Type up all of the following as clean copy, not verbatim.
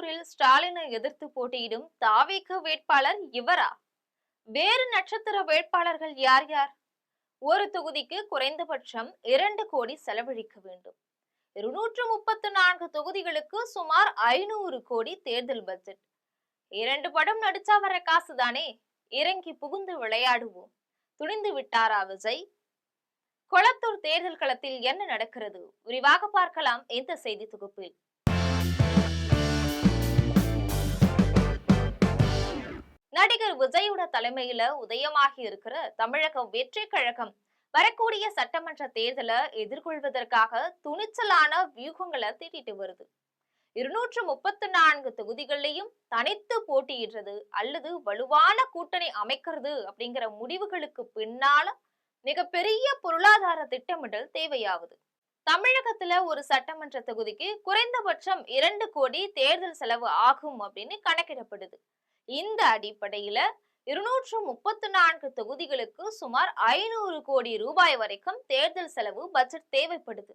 கொளத்தூரில் ஸ்டாலினை எதிர்த்து போட்டியிடும் தாவேக வேட்பாளர் இவரா? வேறு நட்சத்திர வேட்பாளர்கள் யார் யார்? ஒரு தொகுதிக்கு குறைந்தபட்சம் 2 கோடி செலவழிக்க வேண்டும். 234 தொகுதிகளுக்கு சுமார் 500 கோடி தேர்தல் பட்ஜெட். 2 படம் நடிச்சா வர காசுதானே. இறங்கி புகுந்து விளையாடுவோம். துணிந்து விட்டாரா விஜய்? கொளத்தூர் தேர்தல் களத்தில் என்ன நடக்கிறது? விரிவாக பார்க்கலாம் இந்த செய்தி தொகுப்பில். நடிகர் விஜயோட தலைமையில உதயமாகி இருக்கிற தமிழக வெற்றி கழகம் வரக்கூடிய சட்டமன்ற தேர்தலை எதிர்கொள்வதற்காக துணிச்சலான வியூகங்களை தீட்டிட்டு வருது. 234 தொகுதிகளையும் தனித்து போட்டியிடுறது அல்லது வலுவான கூட்டணி அமைக்கிறது அப்படிங்கிற முடிவுகளுக்கு பின்னால மிகப்பெரிய பொருளாதார திட்டமிடல் தேவையாவது. தமிழகத்துல ஒரு சட்டமன்ற தொகுதிக்கு குறைந்தபட்சம் 2 கோடி தேர்தல் செலவு ஆகும் அப்படின்னு கணக்கிடப்படுது. இந்த அடிப்படையில 234 தொகுதிகளுக்கு சுமார் 500 கோடி ரூபாய் வரைக்கும் தேர்தல் செலவு பட்ஜெட் தேவைப்படுது.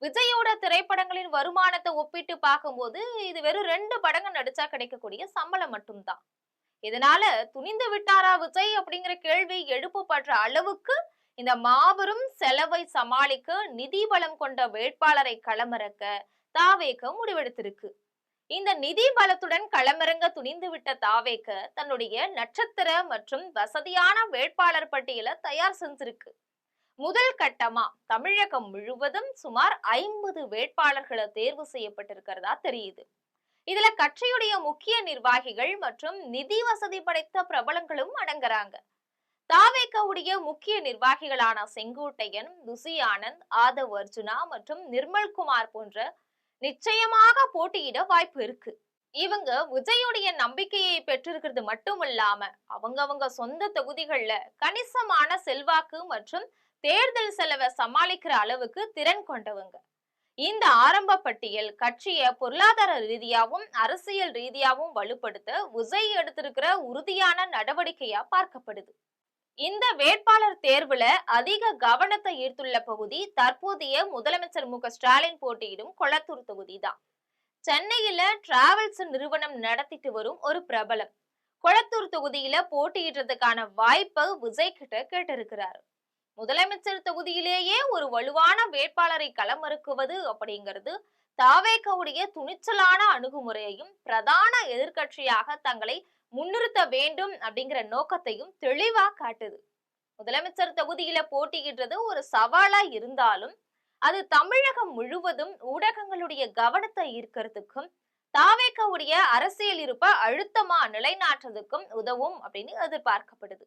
விஜயோட திரைப்படங்களின் வருமானத்தை ஒப்பிட்டு பார்க்கும்போது இது வெறும் 2 படங்கள் நடிச்சா கிடைக்கக்கூடிய சம்பளம் மட்டும்தான். இதனால துணிந்து விட்டாரா விஜய் அப்படிங்கிற கேள்வி எழுப்பப்படுற அளவுக்கு இந்த மாபெரும் செலவை சமாளிக்க நிதி பலம் கொண்ட வேட்பாளரை களமிறக்க தாவேக முடிவெடுத்திருக்கு. இந்த நிதி பலத்துடன் களமிறங்க துணிந்துவிட்ட தாவேக தன்னுடைய நட்சத்திர மற்றும் வசதியான வேட்பாளர் பட்டியலை தயார் செஞ்சிருக்கு. முதல் கட்டமா தமிழகம் முழுவதும் சுமார் 50 வேட்பாளர்களை தேர்வு செய்யப்பட்டிருக்கிறதா தெரியுது. இதுல கட்சியுடைய முக்கிய நிர்வாகிகள் மற்றும் நிதி வசதி படைத்த பிரபலங்களும் அடங்குறாங்க. தாவேகவுடைய முக்கிய நிர்வாகிகளான செங்கோட்டையன், துசி ஆனந்த், ஆதவ் அர்ஜுனா மற்றும் நிர்மல்குமார் போன்ற நிச்சயமாக போட்டியிட வாய்ப்பு இருக்கு. இவங்க விஜயுடைய நம்பிக்கையை பெற்றிருக்கிறது மட்டும் இல்லாம அவங்க சொந்த தொகுதிகள்ல கணிசமான செல்வாக்கு மற்றும் தேர்தல் செலவை சமாளிக்கிற அளவுக்கு திறன் கொண்டவங்க. இந்த ஆரம்ப பட்டியல் கட்சியை பொருளாதார ரீதியாகவும் அரசியல் ரீதியாகவும் வலுப்படுத்த விஜய் எடுத்திருக்கிற உறுதியான நடவடிக்கையா பார்க்கப்படுது. இந்த வேட்பாளர் தேர்வுல அதிக கவனத்தை ஈர்த்துள்ள பகுதி தற்போதைய முதலமைச்சர் மு க ஸ்டாலின் போட்டியிடும் கொளத்தூர் தொகுதி தான். சென்னையில டிராவல்ஸ் நிறுவனம் நடத்திட்டு வரும் ஒரு பிரபலம் கொளத்தூர் தொகுதியில போட்டியிடுறதுக்கான வாய்ப்பை விஜய் கிட்ட கேட்டிருக்கிறாரு. முதலமைச்சர் தொகுதியிலேயே ஒரு வலுவான வேட்பாளரை களமிறக்குவது அப்படிங்கிறது தாவேகவுடைய துணிச்சலான அணுகுமுறையையும் பிரதான எதிர்கட்சியாக தங்களை முன்னிறுத்த வேண்டும் அப்படிங்கிற நோக்கத்தையும் தெளிவா காட்டுது. முதலமைச்சர் தொகுதியில போட்டியிடுறது ஒரு சவாலா இருந்தாலும் அது தமிழகம் முழுவதும் ஊடகங்களுடைய கவனத்தை ஈர்க்கிறதுக்கும் தாவேகவுடைய அரசியல் இருப்ப அழுத்தமா நிலைநாட்டுறதுக்கும் உதவும் அப்படின்னு எதிர்பார்க்கப்படுது.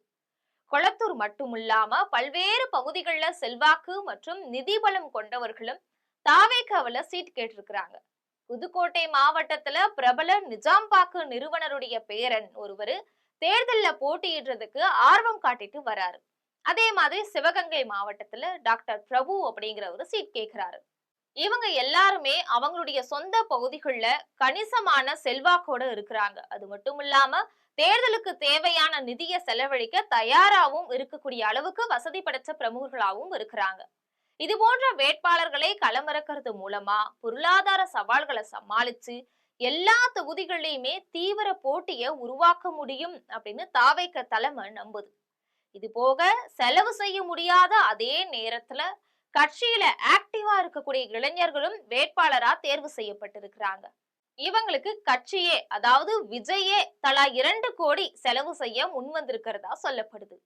கொளத்தூர் மட்டுமில்லாம பல்வேறு பகுதிகளில் செல்வாக்கு மற்றும் நிதி பலம் கொண்டவர்களும் தாவேகவுல சீட் கேட்டிருக்கிறாங்க. புதுக்கோட்டை மாவட்டத்துல பிரபல நிஜாம்பாக்கு நிறுவனருடைய பேரன் ஒருவரு தேர்தல்ல போட்டியிடுறதுக்கு ஆர்வம் காட்டிட்டு வராரு. அதே மாதிரி சிவகங்கை மாவட்டத்துல டாக்டர் பிரபு அப்படிங்கிற ஒரு சீட் கேட்கிறாரு. இவங்க எல்லாருமே அவங்களுடைய சொந்த பகுதிகள்ல கணிசமான செல்வாக்கோட இருக்கிறாங்க. அது மட்டும் இல்லாம தேர்தலுக்கு தேவையான நிதியை செலவழிக்க தயாராகவும் இருக்கக்கூடிய அளவுக்கு வசதி படைச்ச பிரமுகர்களாகவும் இருக்கிறாங்க. இது போன்ற வேட்பாளர்களை களமிறக்கிறது மூலமா பொருளாதார சவால்களை சமாளிச்சு எல்லா தொகுதிகளிலுமே தீவிர போட்டியை உருவாக்க முடியும் அப்படின்னு தாவேக தலைமை நம்புது. இது போக செலவு செய்ய முடியாத அதே நேரத்துல கட்சியில ஆக்டிவா இருக்கக்கூடிய இளைஞர்களும் வேட்பாளரா தேர்வு செய்யப்பட்டிருக்கிறாங்க. இவங்களுக்கு கட்சியே அதாவது விஜயே தலா 2 கோடி செலவு செய்ய முன்வந்திருக்கிறதா சொல்லப்படுது.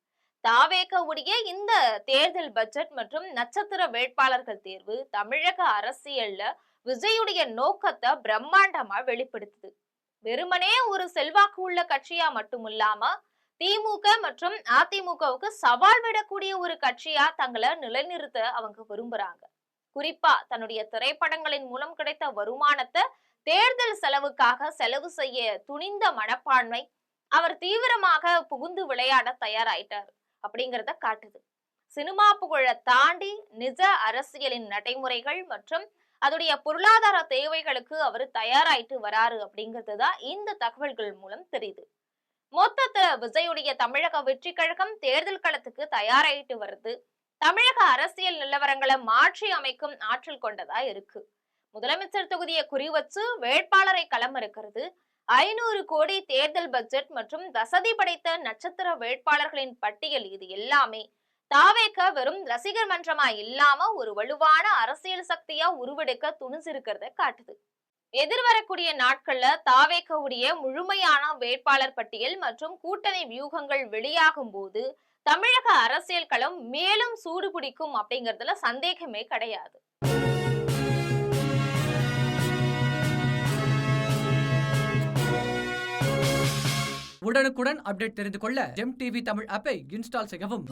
தாவேகவுடைய இந்த தேர்தல் பட்ஜெட் மற்றும் நட்சத்திர வேட்பாளர்கள் தேர்வு தமிழக அரசியல்ல விஜயுடைய நோக்கத்தை பிரம்மாண்டமா வெளிப்படுத்துது. வெறுமனே ஒரு செல்வாக்கு உள்ள கட்சியா மட்டுமில்லாம திமுக மற்றும் அதிமுகவுக்கு சவால் விடக்கூடிய ஒரு கட்சியா தங்களை நிலைநிறுத்த அவங்க விரும்புறாங்க. குறிப்பா தன்னுடைய திரைப்படங்களின் மூலம் கிடைத்த வருமானத்தை தேர்தல் செலவுக்காக செலவு செய்ய துணிந்த மனப்பான்மை அவர் தீவிரமாக புகுந்து விளையாட தயாராயிட்டார் அப்படிங்கிறத காட்டுது. சினிமா புகழ தாண்டி நிஜ அரசியலின் நடைமுறைகள் மற்றும் அதோடைய பொருளாதார தேவைகளுக்கு அவர் தயாராயிட்டு வராரு அப்படிங்கிறதுதான் இந்த தகவல்கள் மூலம் தெரியுது. மொத்தத்துல விஜயுடைய தமிழக வெற்றி கழகம் தேர்தல் களத்துக்கு தயாராயிட்டு வருது. தமிழக அரசியல் நிலவரங்களை மாற்றி அமைக்கும் ஆற்றல் கொண்டதா இருக்கு. முதலமைச்சர் தொகுதியை குறிவச்சு வேட்பாளரை களமிறக்கிறது, 500 கோடி தேர்தல் பட்ஜெட் மற்றும் வசதி படைத்த நட்சத்திர வேட்பாளர்களின் பட்டியல், இது எல்லாமே தாவேக வெறும் ரசிகர் மன்றமா இல்லாம ஒரு வலுவான அரசியல் சக்தியா உருவெடுக்க துணிஞ்சிருக்கிறத காட்டுது. எதிர்வரக்கூடிய நாட்கள்ல தாவேகவுடைய முழுமையான வேட்பாளர் பட்டியல் மற்றும் கூட்டணி வியூகங்கள் வெளியாகும் போது தமிழக அரசியல் களம் மேலும் சூடு பிடிக்கும் அப்படிங்கறதுல சந்தேகமே கிடையாது. உடனுக்குடன் அப்டேட் தெரிந்து கொள்ள ஜெம் டிவி தமிழ் ஆப்பை இன்ஸ்டால் செய்யவும்.